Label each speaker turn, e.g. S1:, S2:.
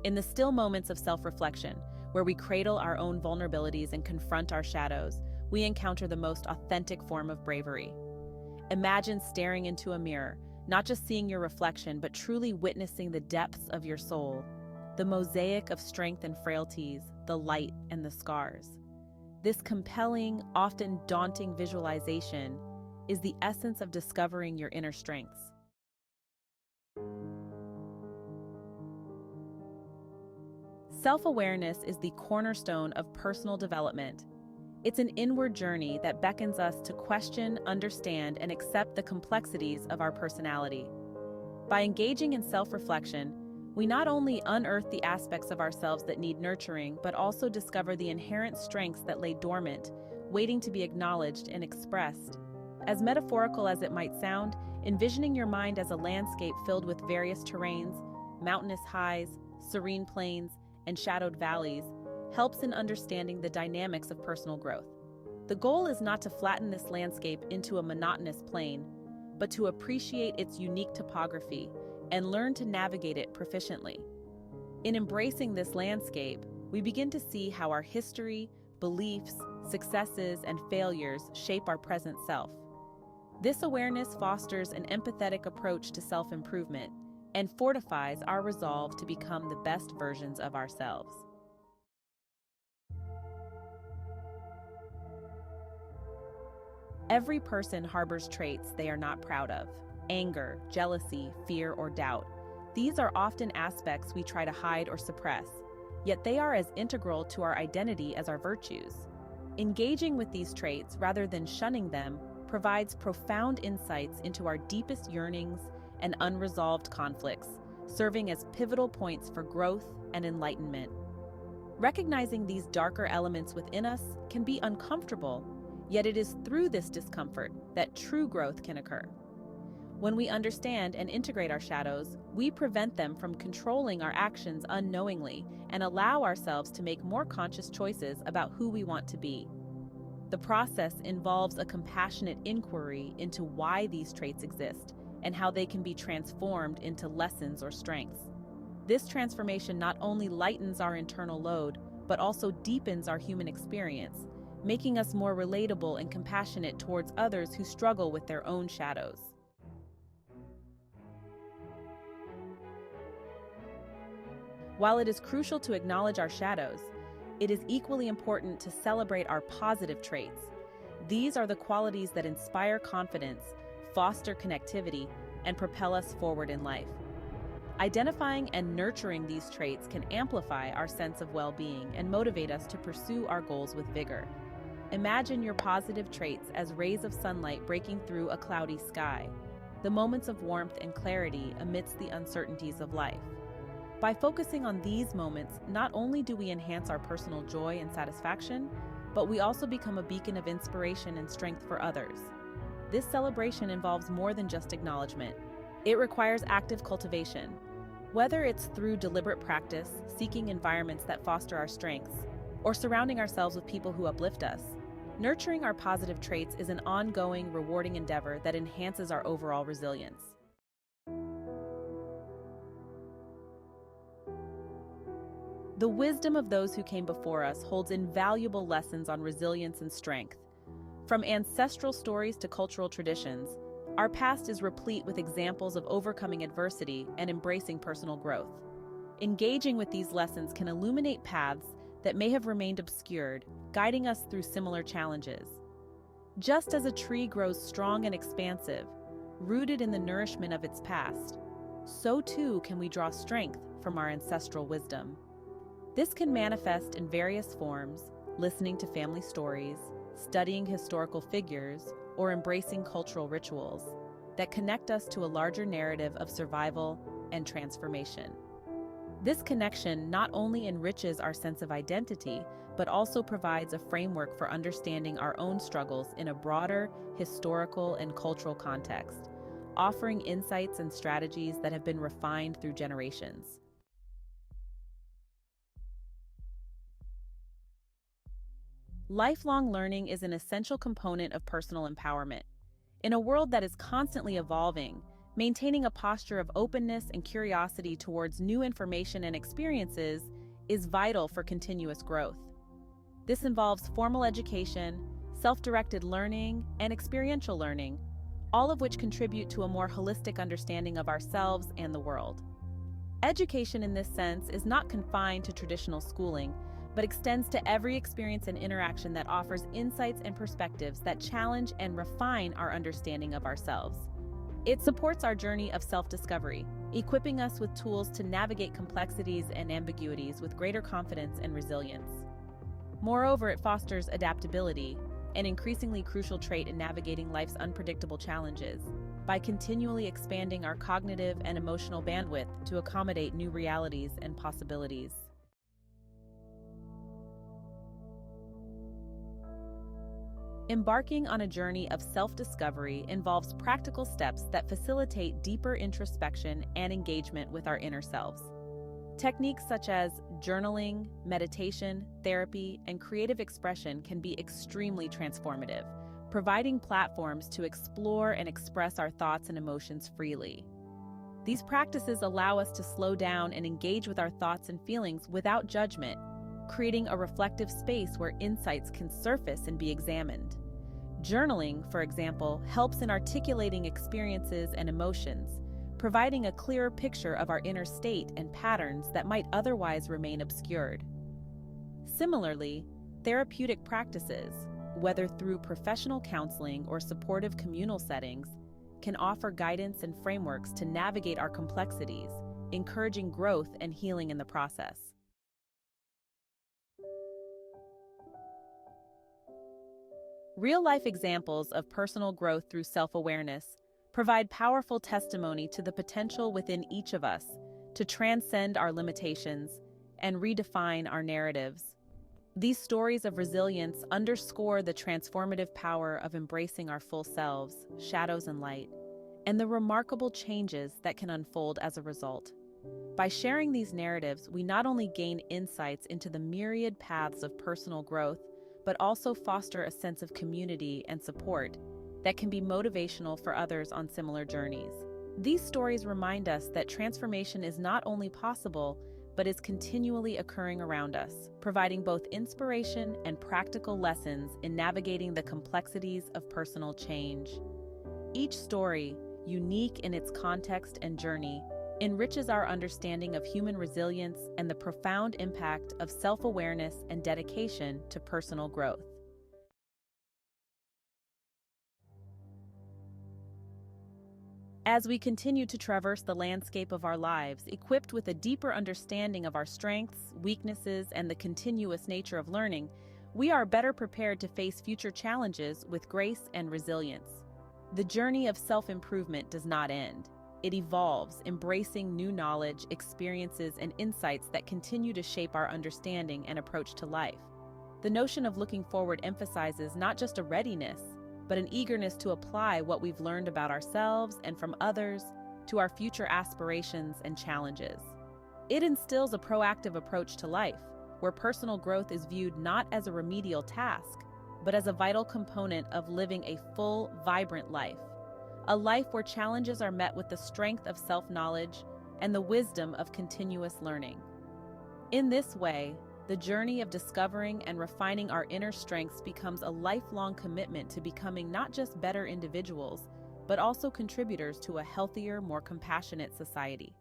S1: In the still moments of self-reflection, where we cradle our own vulnerabilities and confront our shadows, we encounter the most authentic form of bravery. Imagine staring into a mirror, not just seeing your reflection, but truly witnessing the depths of your soul, the mosaic of strength and frailties, the light and the scars. This compelling, often daunting visualization is the essence of discovering your inner strengths. Self-awareness is the cornerstone of personal development. It's an inward journey that beckons us to question, understand, and accept the complexities of our personality. By engaging in self-reflection, we not only unearth the aspects of ourselves that need nurturing, but also discover the inherent strengths that lay dormant, waiting to be acknowledged and expressed. As metaphorical as it might sound, envisioning your mind as a landscape filled with various terrains, mountainous highs, serene plains, and shadowed valleys, helps in understanding the dynamics of personal growth. The goal is not to flatten this landscape into a monotonous plain, but to appreciate its unique topography and learn to navigate it proficiently. In embracing this landscape, we begin to see how our history, beliefs, successes, and failures shape our present self. This awareness fosters an empathetic approach to self-improvement and fortifies our resolve to become the best versions of ourselves. Every person harbors traits they are not proud of: anger, jealousy, fear, or doubt. These are often aspects we try to hide or suppress, yet they are as integral to our identity as our virtues. Engaging with these traits rather than shunning them provides profound insights into our deepest yearnings and unresolved conflicts, serving as pivotal points for growth and enlightenment. Recognizing these darker elements within us can be uncomfortable, yet it is through this discomfort that true growth can occur. When we understand and integrate our shadows, we prevent them from controlling our actions unknowingly and allow ourselves to make more conscious choices about who we want to be. The process involves a compassionate inquiry into why these traits exist and how they can be transformed into lessons or strengths. This transformation not only lightens our internal load, but also deepens our human experience, making us more relatable and compassionate towards others who struggle with their own shadows. While it is crucial to acknowledge our shadows, it is equally important to celebrate our positive traits. These are the qualities that inspire confidence, foster connectivity, and propel us forward in life. Identifying and nurturing these traits can amplify our sense of well-being and motivate us to pursue our goals with vigor. Imagine your positive traits as rays of sunlight breaking through a cloudy sky, the moments of warmth and clarity amidst the uncertainties of life. By focusing on these moments, not only do we enhance our personal joy and satisfaction, but we also become a beacon of inspiration and strength for others. This celebration involves more than just acknowledgement. It requires active cultivation. Whether it's through deliberate practice, seeking environments that foster our strengths, or surrounding ourselves with people who uplift us, nurturing our positive traits is an ongoing, rewarding endeavor that enhances our overall resilience. The wisdom of those who came before us holds invaluable lessons on resilience and strength. From ancestral stories to cultural traditions, our past is replete with examples of overcoming adversity and embracing personal growth. Engaging with these lessons can illuminate paths that may have remained obscured, guiding us through similar challenges. Just as a tree grows strong and expansive, rooted in the nourishment of its past, so too can we draw strength from our ancestral wisdom. This can manifest in various forms: listening to family stories, studying historical figures, or embracing cultural rituals that connect us to a larger narrative of survival and transformation. This connection not only enriches our sense of identity, but also provides a framework for understanding our own struggles in a broader historical and cultural context, offering insights and strategies that have been refined through generations. Lifelong learning is an essential component of personal empowerment. In a world that is constantly evolving, Maintaining a posture of openness and curiosity towards new information and experiences is vital for continuous growth. This involves formal education, self-directed learning, and experiential learning, all of which contribute to a more holistic understanding of ourselves and the world. Education in this sense is not confined to traditional schooling, but extends to every experience and interaction that offers insights and perspectives that challenge and refine our understanding of ourselves. It supports our journey of self-discovery, equipping us with tools to navigate complexities and ambiguities with greater confidence and resilience. Moreover, it fosters adaptability, an increasingly crucial trait in navigating life's unpredictable challenges, by continually expanding our cognitive and emotional bandwidth to accommodate new realities and possibilities. Embarking on a journey of self-discovery involves practical steps that facilitate deeper introspection and engagement with our inner selves. Techniques such as journaling, meditation, therapy, and creative expression can be extremely transformative, providing platforms to explore and express our thoughts and emotions freely. These practices allow us to slow down and engage with our thoughts and feelings without judgment, creating a reflective space where insights can surface and be examined. Journaling, for example, helps in articulating experiences and emotions, providing a clearer picture of our inner state and patterns that might otherwise remain obscured. Similarly, therapeutic practices, whether through professional counseling or supportive communal settings, can offer guidance and frameworks to navigate our complexities, encouraging growth and healing in the process. Real-life examples of personal growth through self-awareness provide powerful testimony to the potential within each of us to transcend our limitations and redefine our narratives. These stories of resilience underscore the transformative power of embracing our full selves, shadows and light, and the remarkable changes that can unfold as a result. By sharing these narratives, we not only gain insights into the myriad paths of personal growth, but also foster a sense of community and support that can be motivational for others on similar journeys. These stories remind us that transformation is not only possible, but is continually occurring around us, providing both inspiration and practical lessons in navigating the complexities of personal change. Each story, unique in its context and journey, enriches our understanding of human resilience and the profound impact of self-awareness and dedication to personal growth. As we continue to traverse the landscape of our lives, equipped with a deeper understanding of our strengths, weaknesses, and the continuous nature of learning, we are better prepared to face future challenges with grace and resilience. The journey of self-improvement does not end. It evolves, embracing new knowledge, experiences, and insights that continue to shape our understanding and approach to life. The notion of looking forward emphasizes not just a readiness, but an eagerness to apply what we've learned about ourselves and from others to our future aspirations and challenges. It instills a proactive approach to life, where personal growth is viewed not as a remedial task, but as a vital component of living a full, vibrant life. A life where challenges are met with the strength of self-knowledge and the wisdom of continuous learning. In this way, the journey of discovering and refining our inner strengths becomes a lifelong commitment to becoming not just better individuals, but also contributors to a healthier, more compassionate society.